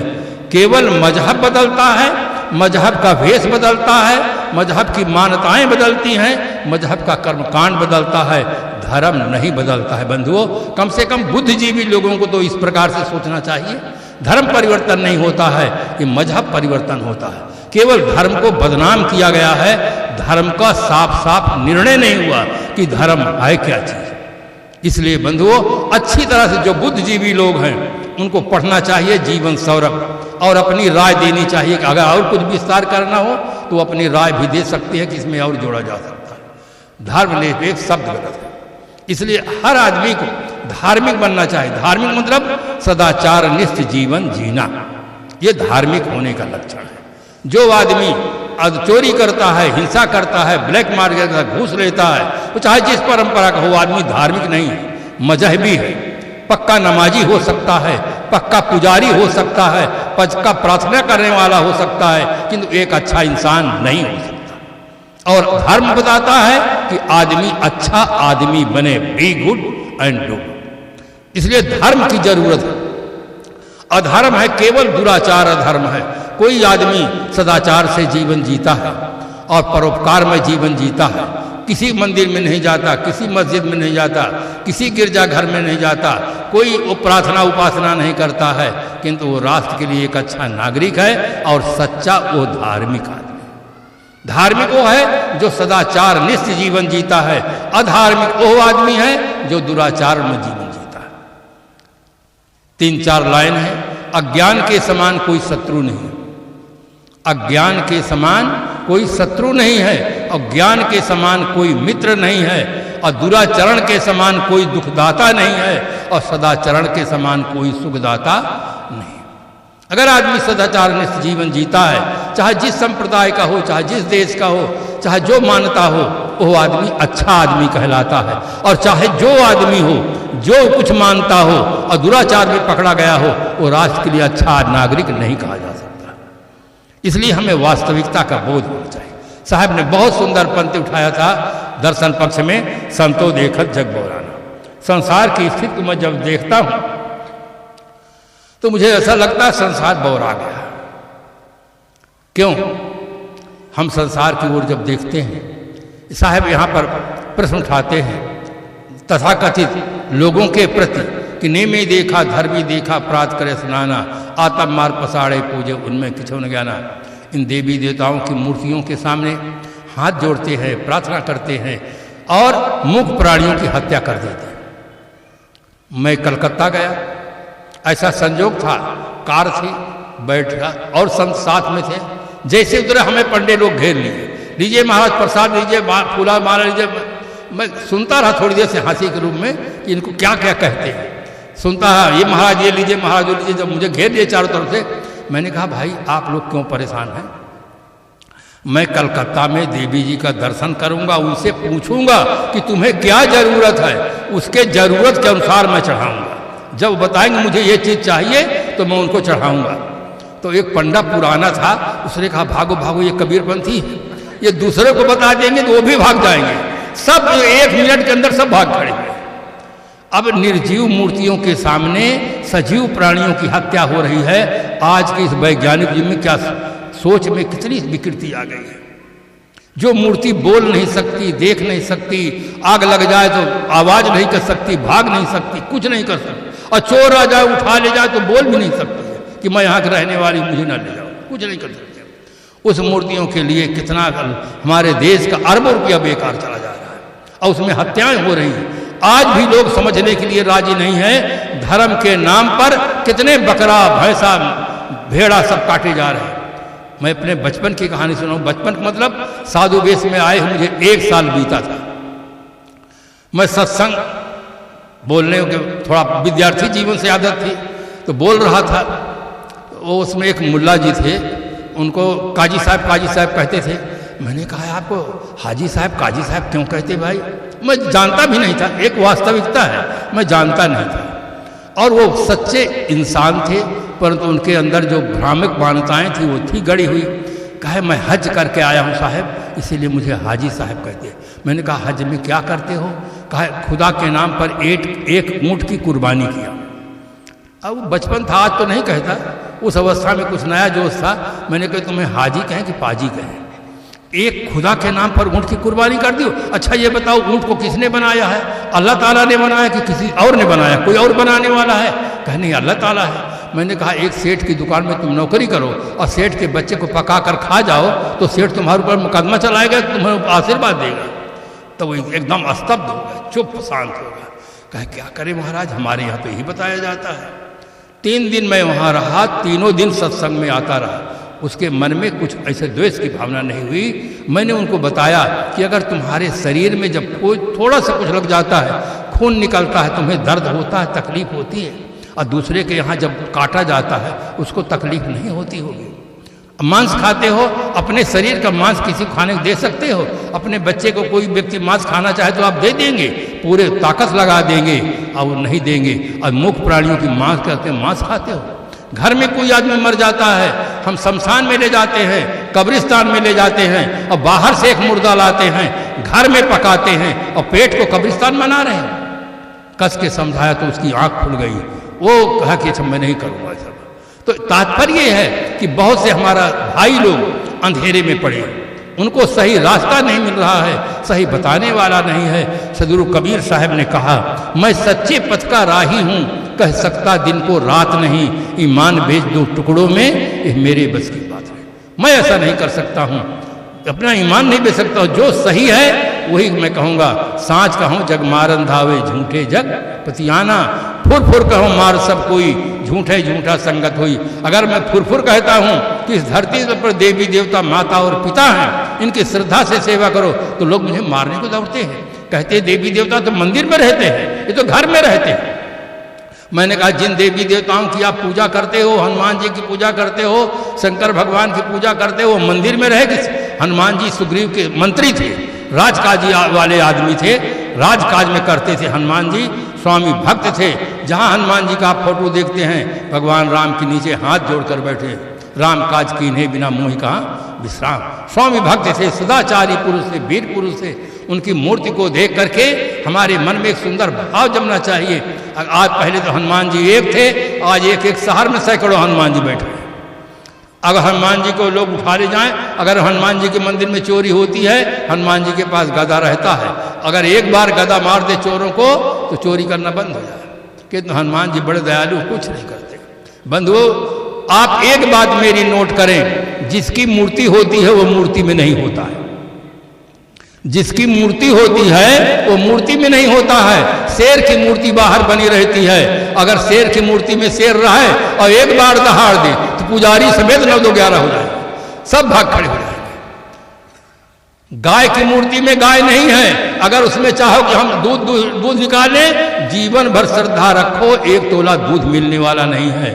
केवल मजहब बदलता है, मजहब का वेश बदलता है, मजहब की मान्यताएं बदलती हैं, मजहब का कर्मकांड बदलता है, धर्म नहीं बदलता है। बंधुओं, कम से कम बुद्धिजीवी लोगों को तो इस प्रकार से सोचना चाहिए। धर्म परिवर्तन नहीं होता है, ये मजहब परिवर्तन होता है। केवल धर्म को बदनाम किया गया है, धर्म का साफ साफ निर्णय नहीं हुआ कि धर्म है क्या चीज। इसलिए बंधुओं, अच्छी तरह से जो बुद्धिजीवी लोग हैं उनको पढ़ना चाहिए जीवन सौरभ, और अपनी राय देनी चाहिए कि अगर और कुछ विस्तार करना हो तो अपनी राय भी दे सकते हैं कि इसमें और जोड़ा जा सकता है। धर्मनिरपेक्ष शब्द गलत है। इसलिए हर आदमी को धार्मिक बनना चाहिए। धार्मिक मतलब सदाचार निष्ठ जीवन जीना, ये धार्मिक होने का लक्षण है। जो आदमी चोरी करता है, हिंसा करता है, ब्लैक मार्केट का घूस लेता है, तो चाहे जिस परंपरा का हो, आदमी धार्मिक नहीं है, मजहबी है। पक्का नमाजी हो सकता है, पक्का पुजारी हो सकता है, पक्का प्रार्थना करने वाला हो सकता है, किंतु एक अच्छा इंसान नहीं हो सकता। और धर्म बताता है कि आदमी अच्छा आदमी बने, बी गुड एंड डू। इसलिए धर्म की जरूरत है। अधर्म है केवल दुराचार, अधर्म है। कोई आदमी सदाचार से जीवन जीता है और परोपकार में जीवन जीता है, किसी मंदिर में नहीं जाता, किसी मस्जिद में नहीं जाता, किसी गिरजाघर में नहीं जाता, कोई वो प्रार्थना उपासना नहीं करता है, किंतु वो राष्ट्र के लिए एक अच्छा नागरिक है और सच्चा वो धार्मिक आदमी। धार्मिक वो है जो सदाचार निष्ठ जीवन जीता है, अधार्मिक वो आदमी है जो दुराचार में जीवन जीता है। 3-4 लाइन है। अज्ञान के समान कोई शत्रु नहीं है, अज्ञान के समान कोई शत्रु नहीं है, और ज्ञान के समान कोई मित्र नहीं है, और दुराचरण के समान कोई दुखदाता नहीं है, और सदाचरण के समान कोई सुखदाता नहीं। अगर आदमी सदाचार निष्ठ जीवन जीता है, चाहे जिस संप्रदाय का हो, चाहे जिस देश का हो, चाहे जो मानता हो, वो आदमी अच्छा आदमी कहलाता है। और चाहे जो आदमी हो, जो कुछ मानता हो और दुराचार में पकड़ा गया हो, वो राष्ट्र के लिए अच्छा नागरिक नहीं कहा जा सकता। इसलिए हमें वास्तविकता का बोध होना चाहिए। साहब ने बहुत सुंदर पंक्ति उठाया था दर्शन पक्ष में, संतो देखत जग बौराना। संसार की स्थिति को मैं जब देखता हूं तो मुझे ऐसा लगता है संसार बौरा गया। क्यों? हम संसार की ओर जब देखते हैं, साहब यहाँ पर प्रश्न उठाते हैं तथाकथित लोगों के प्रति कि नेमे देखा धर्मी देखा प्रात करे स्नाना, आतम मार पसाड़े पूजे उनमें किछो न ज्ञाना। इन देवी देवताओं की मूर्तियों के सामने हाथ जोड़ते हैं, प्रार्थना करते हैं और मूक प्राणियों की हत्या कर देते हैं। मैं कलकत्ता गया, ऐसा संजोग था, कार थी, बैठा और संत साथ में थे। जैसे उधर हमें पंडे लोग घेर लिए, लीजिए महाराज प्रसाद लीजिए, फूला माला लीजिए। मैं सुनता रहा थोड़ी देर से हंसी के रूप में कि इनको क्या क्या कहते हैं। सुनता है ये महाराज ये लीजिए, महाराज ये लीजिए। जब मुझे घेर दिए चारों तरफ से, मैंने कहा भाई आप लोग क्यों परेशान हैं? मैं कलकत्ता में देवी जी का दर्शन करूंगा, उनसे पूछूंगा कि तुम्हें क्या जरूरत है, उसके जरूरत के अनुसार मैं चढ़ाऊंगा। जब बताएंगे मुझे ये चीज़ चाहिए तो मैं उनको चढ़ाऊंगा। तो एक पंडा पुराना था, उसने कहा भागो भागो ये कबीरपंथी है, ये दूसरे को बता देंगे तो वो भी भाग जाएंगे। सब 1 मिनट के अंदर सब भाग खड़े हैं। अब निर्जीव मूर्तियों के सामने सजीव प्राणियों की हत्या हो रही है। आज के इस वैज्ञानिक युग में क्या सोच में कितनी विकृति आ गई है। जो मूर्ति बोल नहीं सकती, देख नहीं सकती, आग लग जाए तो आवाज नहीं कर सकती, भाग नहीं सकती, कुछ नहीं कर सकती, और चोर आ जाए उठा ले जाए तो बोल भी नहीं सकती है कि मैं यहाँ के रहने वाली, मुझे ना ले जाओ, कुछ नहीं कर सकते। उस मूर्तियों के लिए कितना हमारे देश का अरबों रुपया बेकार चला जा रहा है और उसमें हत्याएं हो रही हैं। आज भी लोग समझने के लिए राजी नहीं है, धर्म के नाम पर कितने बकरा भैंसा भेड़ा सब काटे जा रहे हैं। मैं अपने बचपन की कहानी सुनाऊं। बचपन का मतलब साधु वेश में आए मुझे 1 साल बीता था। मैं सत्संग बोलने के थोड़ा विद्यार्थी जीवन से आदत थी तो बोल रहा था। वो उसमें एक मुल्ला जी थे, उनको काजी साहब कहते थे। मैंने कहा आपको हाजी साहब काजी साहब क्यों कहते भाई? मैं जानता भी नहीं था, एक वास्तविकता है, मैं जानता नहीं था। और वो सच्चे इंसान थे, परंतु उनके अंदर जो भ्रामक मान्यताएं थी वो थी गड़ी हुई। कहे मैं हज करके आया हूँ साहब, इसीलिए मुझे हाजी साहब कहते हैं। मैंने कहा हज में क्या करते हो? कहा खुदा के नाम पर एक ऊँट की कुर्बानी किया। अब बचपन था, आज तो नहीं कहता, उस अवस्था में कुछ नया जोश था। मैंने कहा तुम्हें हाजी कहें कि पाजी कहें? एक खुदा के नाम पर ऊँट की कुर्बानी कर दी। अच्छा ये बताओ ऊँट को किसने बनाया है? अल्लाह ताला ने बनाया कि किसी और ने बनाया? कोई और बनाने वाला है? कहे नहीं अल्लाह ताला है। मैंने कहा एक सेठ की दुकान में तुम नौकरी करो और सेठ के बच्चे को पका कर खा जाओ तो सेठ तुम्हारे ऊपर मुकदमा चलाएगा, तुम्हें आशीर्वाद देगा। तो वो एकदम स्तब्ध होगा, चुप शांत होगा। कहे क्या करें महाराज, हमारे यहाँ तो यही बताया जाता है। 3 दिन मैं वहाँ रहा, तीनों दिन सत्संग में आता रहा। उसके मन में कुछ ऐसे द्वेष की भावना नहीं हुई। मैंने उनको बताया कि अगर तुम्हारे शरीर में जब कोई थोड़ा सा कुछ लग जाता है, खून निकलता है, तुम्हें दर्द होता है, तकलीफ होती है, और दूसरे के यहाँ जब काटा जाता है उसको तकलीफ नहीं होती होगी। मांस खाते हो, अपने शरीर का मांस किसी को खाने दे सकते हो? अपने बच्चे को कोई व्यक्ति मांस खाना चाहे तो आप दे देंगे, पूरे ताकत लगा देंगे, और वो नहीं देंगे। और मुख्य प्राणियों की मांस करते मांस खाते हो। घर में कोई आदमी मर जाता है, हम शमशान में ले जाते हैं, कब्रिस्तान में ले जाते हैं, और बाहर से एक मुर्दा लाते हैं, घर में पकाते हैं, और पेट को कब्रिस्तान बना रहे हैं। कस के समझाया तो उसकी आंख खुल गई। वो कहा कि अच्छा मैं नहीं करूँगा सब। तो तात्पर्य है कि बहुत से हमारा भाई लोग अंधेरे में पड़े, उनको सही रास्ता नहीं मिल रहा है, सही बताने वाला नहीं है। सदगुरु कबीर साहब ने कहा, मैं सच्चे पथ का राही हूँ, कह सकता दिन को रात नहीं, ईमान बेच दूं टुकड़ों में, ये मेरे बस की बात है। मैं ऐसा नहीं कर सकता हूँ, अपना ईमान नहीं बेच सकता हूँ। जो सही है वही मैं कहूँगा। सांच कहूँ जग मारन धावे, झूठे जग पतियाना, फुर फुर कहूँ मार सब कोई, झूठे झूठा संगत हुई। अगर मैं फुरफुर कहता हूँ कि इस धरती पर देवी देवता माता और पिता हैं, इनकी श्रद्धा से सेवा करो, तो लोग मुझे मारने को दौड़ते हैं। कहते देवी देवता तो मंदिर में रहते हैं, ये तो घर में रहते हैं। मैंने कहा जिन देवी देवताओं की आप पूजा करते हो, हनुमान जी की पूजा करते हो, शंकर भगवान की पूजा करते हो, मंदिर में रहे। हनुमान जी सुग्रीव के मंत्री थे, राजकाज वाले आदमी थे, राजकाज में करते थे। हनुमान जी स्वामी भक्त थे। जहाँ हनुमान जी का आप फोटो देखते हैं, भगवान राम के नीचे हाथ जोड़कर बैठे, राम काज कीन्हे बिना मोहि कहाँ विश्राम। स्वामी भक्त थे, सदाचारी पुरुष थे, वीर पुरुष थे। उनकी मूर्ति को देख करके हमारे मन में एक सुंदर भाव जमना चाहिए। आज पहले तो हनुमान जी एक थे, आज एक एक शहर में सैकड़ों हनुमान जी बैठे हैं। अगर हनुमान जी को लोग उठा ले जाएं, अगर हनुमान जी के मंदिर में चोरी होती है, हनुमान जी के पास गदा रहता है। अगर एक बार गदा मार दे चोरों को तो चोरी करना बंद हो जाए। कि हनुमान जी बड़े दयालु, कुछ नहीं करते। बंधुओं, आप एक बात मेरी नोट करें, जिसकी मूर्ति होती है वो मूर्ति में नहीं होता है। जिसकी मूर्ति होती है वो मूर्ति में नहीं होता है। शेर की मूर्ति बाहर बनी रहती है। अगर शेर की मूर्ति में शेर रहे और एक बार दहाड़ दे तो पुजारी समेत 9 2 11 हो जाएंगे, सब भाग खड़े हो जाएंगे। गाय की मूर्ति में गाय नहीं है, अगर उसमें चाहो कि हम दूध निकालें, जीवन भर श्रद्धा रखो, 1 तोला दूध मिलने वाला नहीं है।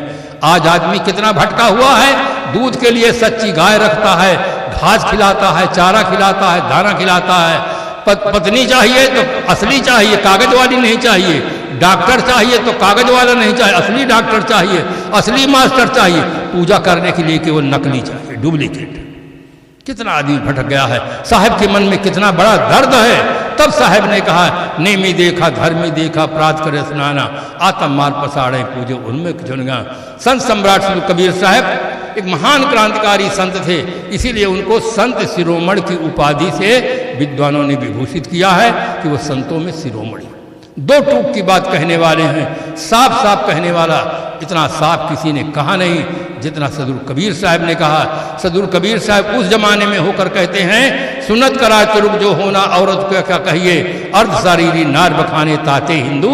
आज आदमी कितना भटका हुआ है, दूध के लिए सच्ची गाय रखता है, घास खिलाता है, चारा खिलाता है, दाना खिलाता है। पत्नी चाहिए तो असली चाहिए, कागज वाली नहीं चाहिए। डॉक्टर चाहिए तो कागज वाला नहीं चाहिए, असली डॉक्टर चाहिए, असली मास्टर चाहिए। पूजा करने के लिए केवल नकली चाहिए, डुप्लीकेट। कितना आदमी भटक गया है। साहब के मन में कितना बड़ा दर्द है। तब साहब ने कहा, नेमी देखा धर्मी देखा, प्रात करे स्नाना, आत्म मार पसाड़े पूजे उनमें चुनगा। संत सम्राट श्री कबीर साहब एक महान क्रांतिकारी संत थे, इसीलिए उनको संत शिरोमणि की उपाधि से विद्वानों ने विभूषित किया है कि वो संतों में शिरोमणि। 2 टूक की बात कहने वाले हैं, साफ साफ कहने वाला। इतना साफ किसी ने कहा नहीं जितना सदगुरु कबीर साहब ने कहा। सदगुरु कबीर साहब उस जमाने में होकर कहते हैं, सुनत करा तुरुक जो होना औरत को क्या कहिए, अर्ध शरीरी नार बखाने ताते हिंदू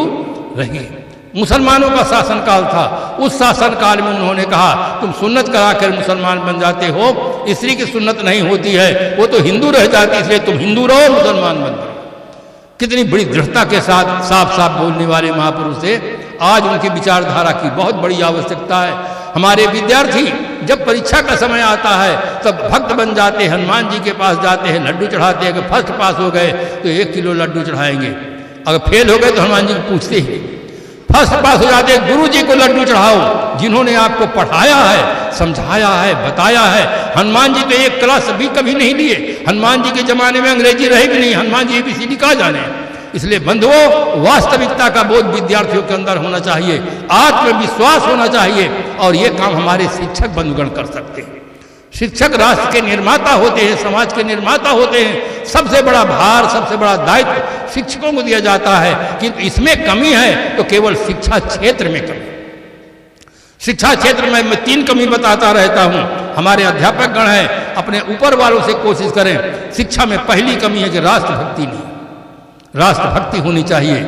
रहिए। मुसलमानों का शासनकाल था। उस शासनकाल में उन्होंने कहा, तुम सुन्नत करा कर मुसलमान बन जाते हो, स्त्री की सुन्नत नहीं होती है, वो तो हिंदू रह जाती, इसलिए तुम हिंदू रहो, मुसलमान बन जाओ। कितनी बड़ी दृढ़ता के साथ साफ साफ बोलने वाले महापुरुष थे। आज उनकी विचारधारा की बहुत बड़ी आवश्यकता है। हमारे विद्यार्थी जब परीक्षा का समय आता है तब भक्त बन जाते, हनुमान जी के पास जाते हैं, लड्डू चढ़ाते हैं। अगर फर्स्ट पास हो गए तो 1 किलो लड्डू चढ़ाएंगे, अगर फेल हो गए तो हनुमान जी को पूछते ही। फर्स्ट पास हो जाते हैं, गुरु जी को लड्डू चढ़ाओ, जिन्होंने आपको पढ़ाया है, समझाया है, बताया है। हनुमान जी तो 1 क्लास भी कभी नहीं लिए। हनुमान जी के जमाने में अंग्रेजी रहे भी नहीं, हनुमान जी ABCD कहा जाने। इसलिए बंधुओं, वास्तविकता का बोध विद्यार्थियों के अंदर होना चाहिए, आत्मविश्वास होना चाहिए, और ये काम हमारे शिक्षक बंधुगण कर सकते हैं। शिक्षक राष्ट्र के निर्माता होते हैं, समाज के निर्माता होते हैं। सबसे बड़ा भार, सबसे बड़ा दायित्व शिक्षकों को दिया जाता है। किंतु इसमें कमी है तो केवल शिक्षा क्षेत्र में कमी। शिक्षा क्षेत्र में मैं 3 कमी बताता रहता हूँ। हमारे अध्यापक गण हैं, अपने ऊपर वालों से कोशिश करें। शिक्षा में पहली कमी है कि राष्ट्रभक्ति नहीं। राष्ट्रभक्ति होनी चाहिए,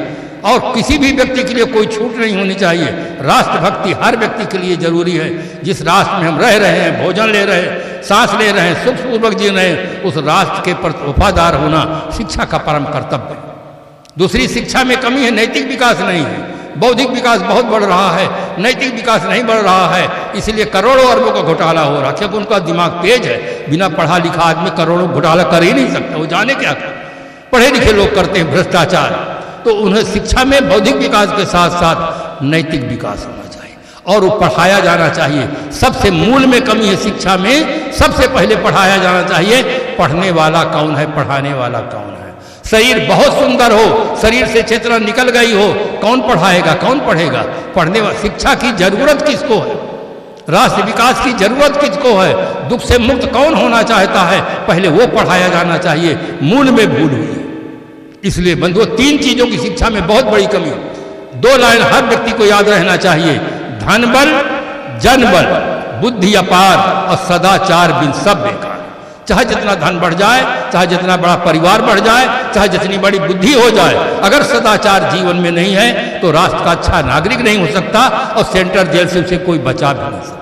और किसी भी व्यक्ति के लिए कोई छूट नहीं होनी चाहिए। राष्ट्रभक्ति हर व्यक्ति के लिए जरूरी है। जिस राष्ट्र में हम रह रहे हैं, भोजन ले रहे हैं, सांस ले रहे हैं, सुखपूर्वक जी रहे हैं, उस राष्ट्र के प्रति वफादार होना शिक्षा का परम कर्तव्य है। दूसरी शिक्षा में कमी है, नैतिक विकास नहीं है। बौद्धिक विकास बहुत बढ़ रहा है, नैतिक विकास नहीं बढ़ रहा है। इसलिए करोड़ों अरबों का घोटाला हो रहा है, क्योंकि उनका दिमाग तेज है। बिना पढ़ा लिखा आदमी करोड़ों घोटाला कर ही नहीं सकता, वो जाने क्या कर। पढ़े लिखे लोग करते हैं भ्रष्टाचार। तो उन्हें शिक्षा में बौद्धिक विकास के साथ साथ नैतिक विकास होना चाहिए, और वो पढ़ाया जाना चाहिए। सबसे मूल में कमी है शिक्षा में। सबसे पहले पढ़ाया जाना चाहिए, पढ़ने वाला कौन है, पढ़ाने वाला कौन है। शरीर बहुत सुंदर हो, शरीर से चेतना निकल गई हो, कौन पढ़ाएगा, कौन पढ़ेगा। पढ़ने वाला, शिक्षा की जरूरत किसको है। राष्ट्र विकास की जरूरत किसको है, दुख से मुक्त कौन होना चाहता है, पहले वो पढ़ाया जाना चाहिए। मूल में भूल हुई है। इसलिए बंधुओं, 3 चीजों की शिक्षा में बहुत बड़ी कमी है। 2 लाइन हर व्यक्ति को याद रहना चाहिए, धन बल, जन बल, बुद्धि अपार और सदाचार बिन सब बेकार। चाहे जितना धन बढ़ जाए, चाहे जितना बड़ा परिवार बढ़ जाए, चाहे जितनी बड़ी बुद्धि हो जाए, अगर सदाचार जीवन में नहीं है तो राष्ट्र का अच्छा नागरिक नहीं हो सकता और सेंट्रल जेल से उसे कोई बचा भी नहीं सकता।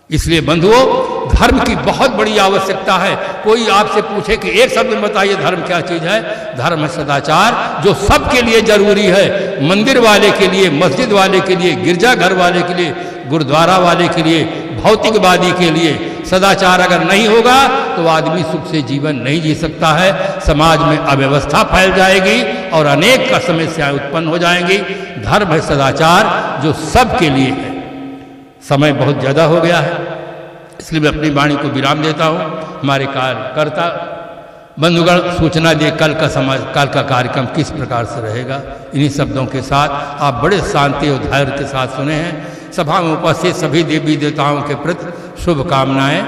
इसलिए बंधुओं, धर्म की बहुत बड़ी आवश्यकता है। कोई आपसे पूछे कि एक शब्द में बताइए धर्म क्या चीज है, धर्म है सदाचार, जो सबके लिए जरूरी है। मंदिर वाले के लिए, मस्जिद वाले के लिए, गिरजाघर वाले के लिए, गुरुद्वारा वाले के लिए, भौतिकवादी के लिए सदाचार अगर नहीं होगा तो आदमी सुख से जीवन नहीं जी सकता है। समाज में अव्यवस्था फैल जाएगी और अनेक का समस्याएं उत्पन्न हो जाएंगी। धर्म है सदाचार जो सबके लिए है। समय बहुत ज़्यादा हो गया है, इसलिए मैं अपनी वाणी को विराम देता हूँ। हमारे कार्यकर्ता बंधुगण सूचना दिए कल का कार्यक्रम किस प्रकार से रहेगा। इन्हीं शब्दों के साथ आप बड़े शांति और धैर्य के साथ सुने हैं। सभा में उपस्थित सभी देवी देवताओं के प्रति शुभकामनाएं।